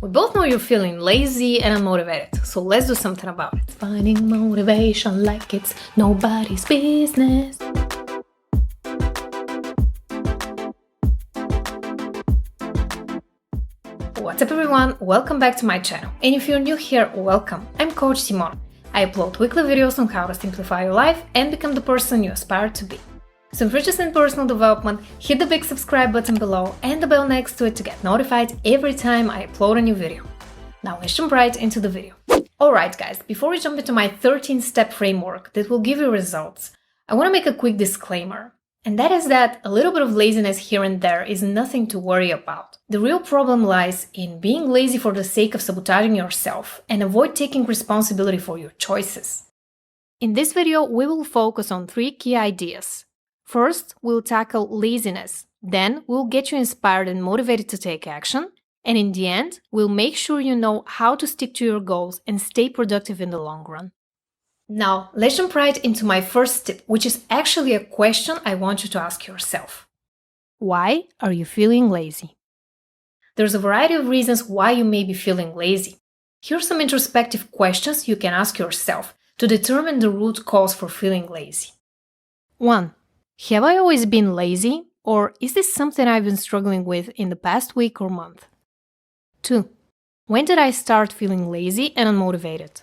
We both know you're feeling lazy and unmotivated, so let's do something about it. Finding motivation like it's nobody's business. What's up everyone, welcome back to my channel. And if you're new here, welcome. I'm Coach Simone. I upload weekly videos on how to simplify your life and become the person you aspire to be. So if you're interested in personal development, hit the big subscribe button below and the bell next to it to get notified every time I upload a new video. Now let's jump right into the video. Alright guys, before we jump into my 13-step framework that will give you results, I want to make a quick disclaimer. And that is that a little bit of laziness here and there is nothing to worry about. The real problem lies in being lazy for the sake of sabotaging yourself and avoid taking responsibility for your choices. In this video, we will focus on 3 key ideas. First, we'll tackle laziness, then we'll get you inspired and motivated to take action, and in the end, we'll make sure you know how to stick to your goals and stay productive in the long run. Now, let's jump right into my first tip, which is actually a question I want you to ask yourself. Why are you feeling lazy? There's a variety of reasons why you may be feeling lazy. Here are some introspective questions you can ask yourself to determine the root cause for feeling lazy. 1. Have I always been lazy, or is this something I've been struggling with in the past week or month? 2. When did I start feeling lazy and unmotivated?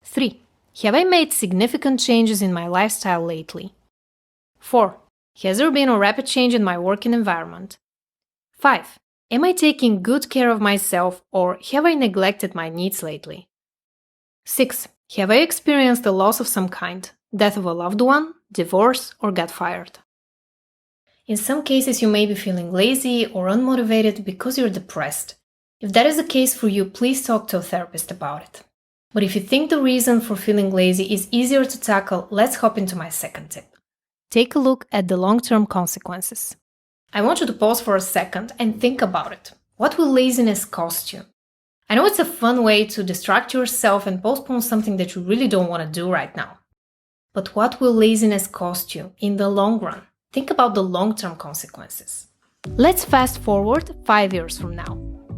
3. Have I made significant changes in my lifestyle lately? 4. Has there been a rapid change in my working environment? 5. Am I taking good care of myself, or have I neglected my needs lately? 6. Have I experienced a loss of some kind? Death of a loved one, divorce, or got fired? In some cases, you may be feeling lazy or unmotivated because you're depressed. If that is the case for you, please talk to a therapist about it. But if you think the reason for feeling lazy is easier to tackle, let's hop into my second tip. Take a look at the long-term consequences. I want you to pause for a second and think about it. What will laziness cost you? I know it's a fun way to distract yourself and postpone something that you really don't want to do right now. But what will laziness cost you in the long run? Think about the long-term consequences. Let's fast forward 5 years from now.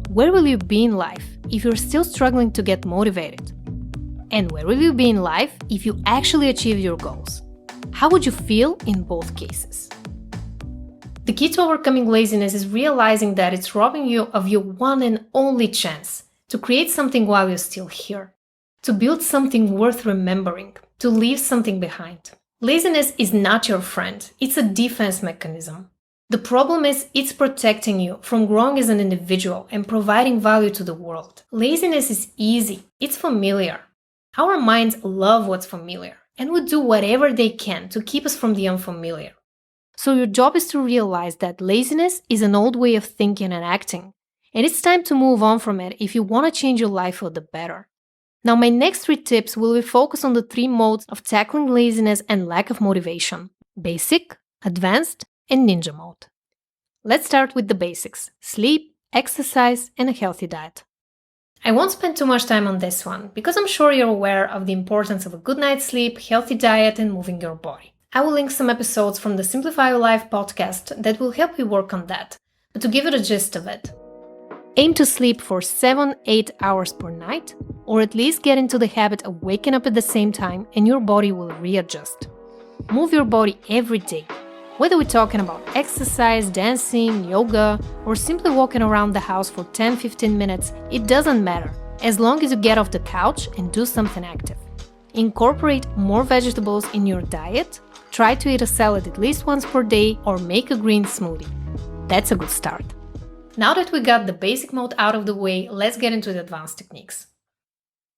Where will you be in life if you're still struggling to get motivated? And where will you be in life if you actually achieve your goals? How would you feel in both cases? The key to overcoming laziness is realizing that it's robbing you of your one and only chance to create something while you're still here, to build something worth remembering, to leave something behind. Laziness is not your friend, it's a defense mechanism. The problem is it's protecting you from growing as an individual and providing value to the world. Laziness is easy, it's familiar. Our minds love what's familiar and would do whatever they can to keep us from the unfamiliar. So your job is to realize that laziness is an old way of thinking and acting, and it's time to move on from it if you want to change your life for the better. Now, my next 3 tips will be focused on the 3 modes of tackling laziness and lack of motivation: basic, advanced, and ninja mode. Let's start with the basics: sleep, exercise, and a healthy diet. I won't spend too much time on this one because I'm sure you're aware of the importance of a good night's sleep, healthy diet, and moving your body. I will link some episodes from the Simplify Your Life podcast that will help you work on that. But to give you the gist of it, aim to sleep for 7-8 hours per night, or at least get into the habit of waking up at the same time and your body will readjust. Move your body every day. Whether we're talking about exercise, dancing, yoga, or simply walking around the house for 10-15 minutes, it doesn't matter, as long as you get off the couch and do something active. Incorporate more vegetables in your diet, try to eat a salad at least once per day, or make a green smoothie. That's a good start. Now that we got the basic mode out of the way, let's get into the advanced techniques.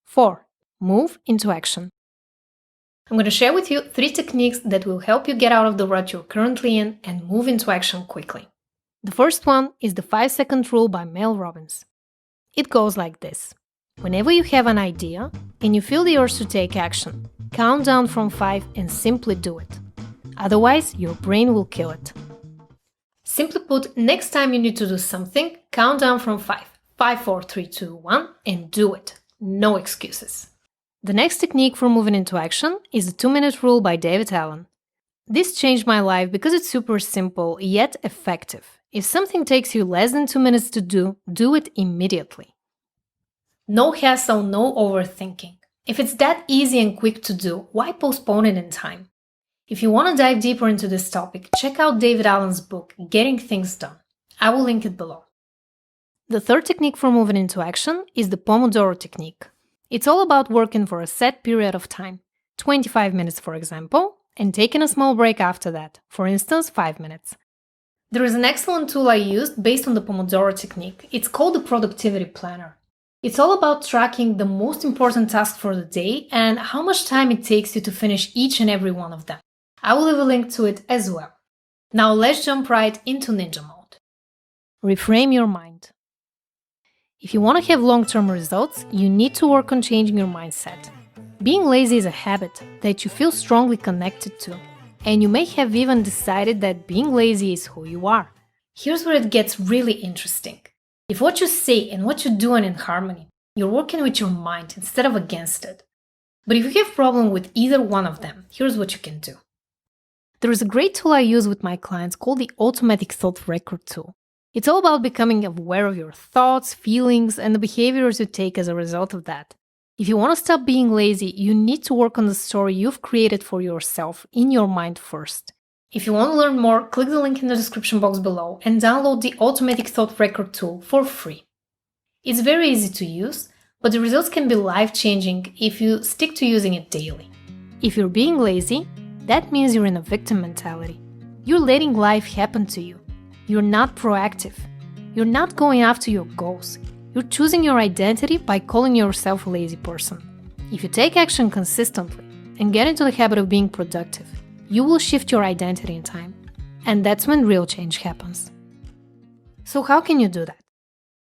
4. Move into action. I'm going to share with you 3 techniques that will help you get out of the rut you're currently in and move into action quickly. The first one is the 5-second rule by Mel Robbins. It goes like this. Whenever you have an idea and you feel the urge to take action, count down from 5 and simply do it. Otherwise, your brain will kill it. Simply put, next time you need to do something, count down from 5. 5, 4, 3, 2, 1, and do it. No excuses. The next technique for moving into action is the 2-minute rule by David Allen. This changed my life because it's super simple yet effective. If something takes you less than 2 minutes to do, do it immediately. No hassle, no overthinking. If it's that easy and quick to do, why postpone it in time? If you want to dive deeper into this topic, check out David Allen's book, Getting Things Done. I will link it below. The third technique for moving into action is the Pomodoro technique. It's all about working for a set period of time, 25 minutes for example, and taking a small break after that, for instance 5 minutes. There is an excellent tool I used based on the Pomodoro technique. It's called the Productivity Planner. It's all about tracking the most important tasks for the day and how much time it takes you to finish each and every one of them. I will leave a link to it as well. Now let's jump right into ninja mode. Reframe your mind. If you want to have long-term results, you need to work on changing your mindset. Being lazy is a habit that you feel strongly connected to, and you may have even decided that being lazy is who you are. Here's where it gets really interesting. If what you say and what you do are in harmony, you're working with your mind instead of against it. But if you have a problem with either one of them, here's what you can do. There is a great tool I use with my clients called the Automatic Thought Record tool. It's all about becoming aware of your thoughts, feelings, and the behaviors you take as a result of that. If you want to stop being lazy, you need to work on the story you've created for yourself in your mind first. If you want to learn more, click the link in the description box below and download the Automatic Thought Record tool for free. It's very easy to use, but the results can be life-changing if you stick to using it daily. If you're being lazy, that means you're in a victim mentality. You're letting life happen to you. You're not proactive. You're not going after your goals. You're choosing your identity by calling yourself a lazy person. If you take action consistently and get into the habit of being productive, you will shift your identity in time. And that's when real change happens. So how can you do that?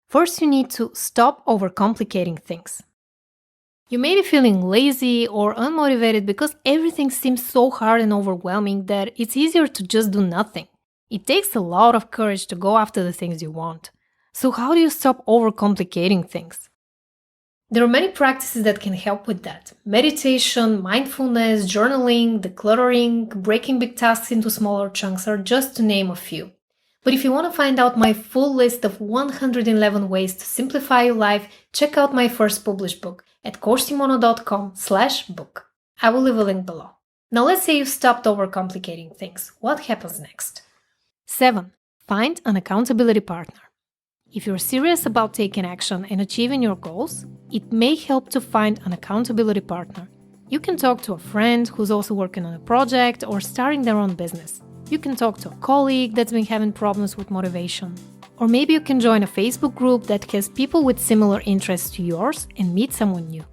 First, you need to stop overcomplicating things. You may be feeling lazy or unmotivated because everything seems so hard and overwhelming that it's easier to just do nothing. It takes a lot of courage to go after the things you want. So how do you stop overcomplicating things? There are many practices that can help with that. Meditation, mindfulness, journaling, decluttering, breaking big tasks into smaller chunks are just to name a few. But if you want to find out my full list of 111 ways to simplify your life, check out my first published book at coachsimono.com/book. I will leave a link below. Now let's say you've stopped overcomplicating things. What happens next? 7. Find an accountability partner. If you're serious about taking action and achieving your goals, it may help to find an accountability partner. You can talk to a friend who's also working on a project or starting their own business. You can talk to a colleague that's been having problems with motivation. Or maybe you can join a Facebook group that has people with similar interests to yours and meet someone new.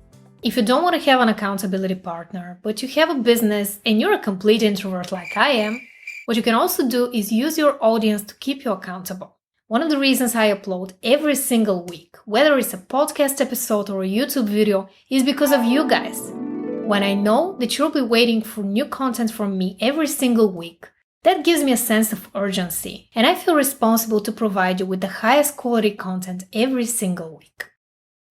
If you don't want to have an accountability partner, but you have a business and you're a complete introvert like I am, what you can also do is use your audience to keep you accountable. One of the reasons I upload every single week, whether it's a podcast episode or a YouTube video, is because of you guys. When I know that you'll be waiting for new content from me every single week, that gives me a sense of urgency, and I feel responsible to provide you with the highest quality content every single week.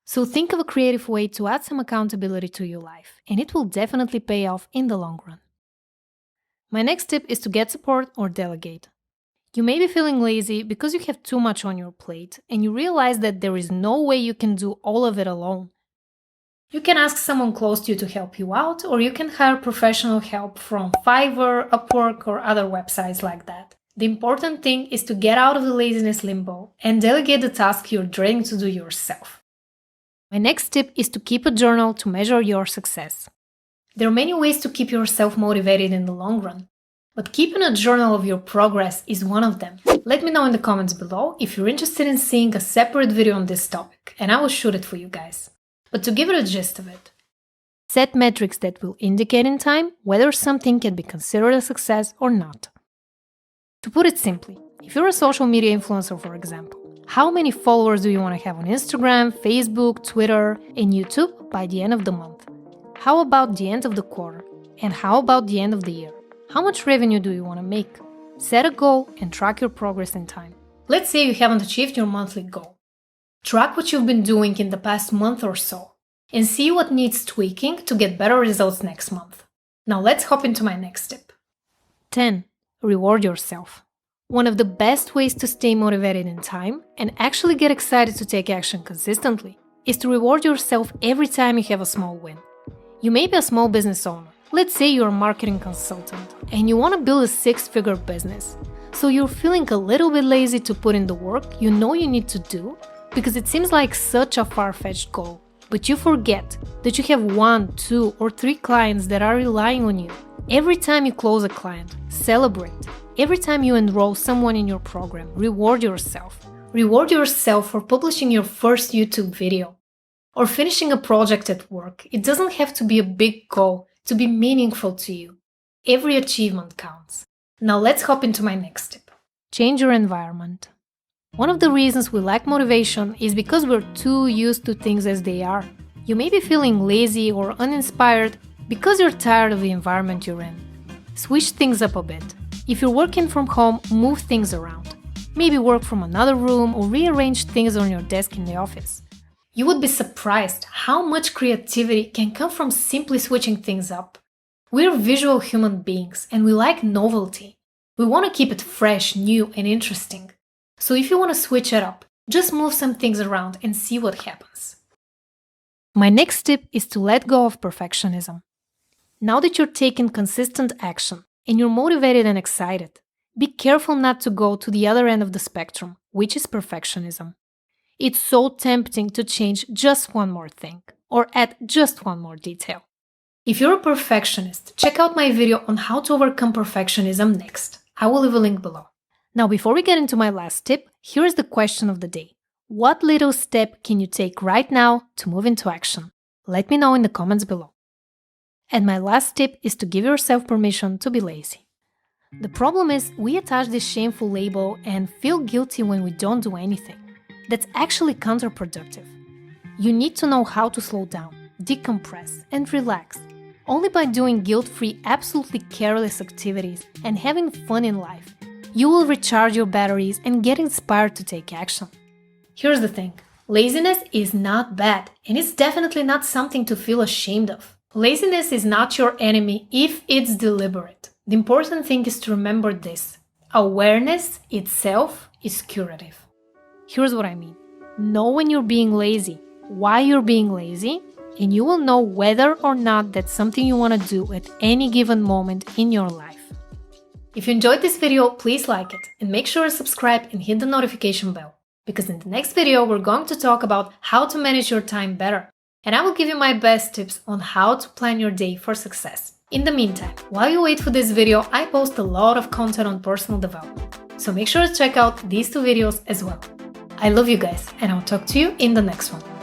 So think of a creative way to add some accountability to your life, and it will definitely pay off in the long run. My next tip is to get support or delegate. You may be feeling lazy because you have too much on your plate, and you realize that there is no way you can do all of it alone. You can ask someone close to you to help you out, or you can hire professional help from Fiverr, Upwork, or other websites like that. The important thing is to get out of the laziness limbo and delegate the task you're dreading to do yourself. My next tip is to keep a journal to measure your success. There are many ways to keep yourself motivated in the long run, but keeping a journal of your progress is one of them. Let me know in the comments below if you're interested in seeing a separate video on this topic, and I will shoot it for you guys. But to give it a gist of it, set metrics that will indicate in time whether something can be considered a success or not. To put it simply, if you're a social media influencer, for example, how many followers do you want to have on Instagram, Facebook, Twitter, and YouTube by the end of the month? How about the end of the quarter? And how about the end of the year? How much revenue do you want to make? Set a goal and track your progress in time. Let's say you haven't achieved your monthly goal. Track what you've been doing in the past month or so, and see what needs tweaking to get better results next month. Now let's hop into my next tip. 10. Reward yourself. One of the best ways to stay motivated in time and actually get excited to take action consistently is to reward yourself every time you have a small win. You may be a small business owner. Let's say you're a marketing consultant and you want to build a six-figure business. So you're feeling a little bit lazy to put in the work you know you need to do because it seems like such a far-fetched goal. But you forget that you have 1, 2, or 3 clients that are relying on you. Every time you close a client, celebrate. Every time you enroll someone in your program, reward yourself. Reward yourself for publishing your first YouTube video or finishing a project at work. It doesn't have to be a big goal to be meaningful to you. Every achievement counts. Now let's hop into my next tip. Change your environment. One of the reasons we lack motivation is because we're too used to things as they are. You may be feeling lazy or uninspired because you're tired of the environment you're in. Switch things up a bit. If you're working from home, move things around. Maybe work from another room or rearrange things on your desk in the office. You would be surprised how much creativity can come from simply switching things up. We're visual human beings and we like novelty. We want to keep it fresh, new, and interesting. So if you want to switch it up, just move some things around and see what happens. My next tip is to let go of perfectionism. Now that you're taking consistent action and you're motivated and excited, be careful not to go to the other end of the spectrum, which is perfectionism. It's so tempting to change just one more thing or add just one more detail. If you're a perfectionist, check out my video on how to overcome perfectionism next. I will leave a link below. Now, before we get into my last tip, here is the question of the day. What little step can you take right now to move into action? Let me know in the comments below. And my last tip is to give yourself permission to be lazy. The problem is we attach this shameful label and feel guilty when we don't do anything. That's actually counterproductive. You need to know how to slow down, decompress, and relax. Only by doing guilt-free, absolutely careless activities and having fun in life, you will recharge your batteries and get inspired to take action. Here's the thing. Laziness is not bad, and it's definitely not something to feel ashamed of. Laziness is not your enemy if it's deliberate. The important thing is to remember this. Awareness itself is curative. Here's what I mean. Know when you're being lazy, why you're being lazy, and you will know whether or not that's something you want to do at any given moment in your life. If you enjoyed this video, please like it and make sure to subscribe and hit the notification bell. Because in the next video, we're going to talk about how to manage your time better. And I will give you my best tips on how to plan your day for success. In the meantime, while you wait for this video, I post a lot of content on personal development. So make sure to check out these 2 videos as well. I love you guys, and I'll talk to you in the next one.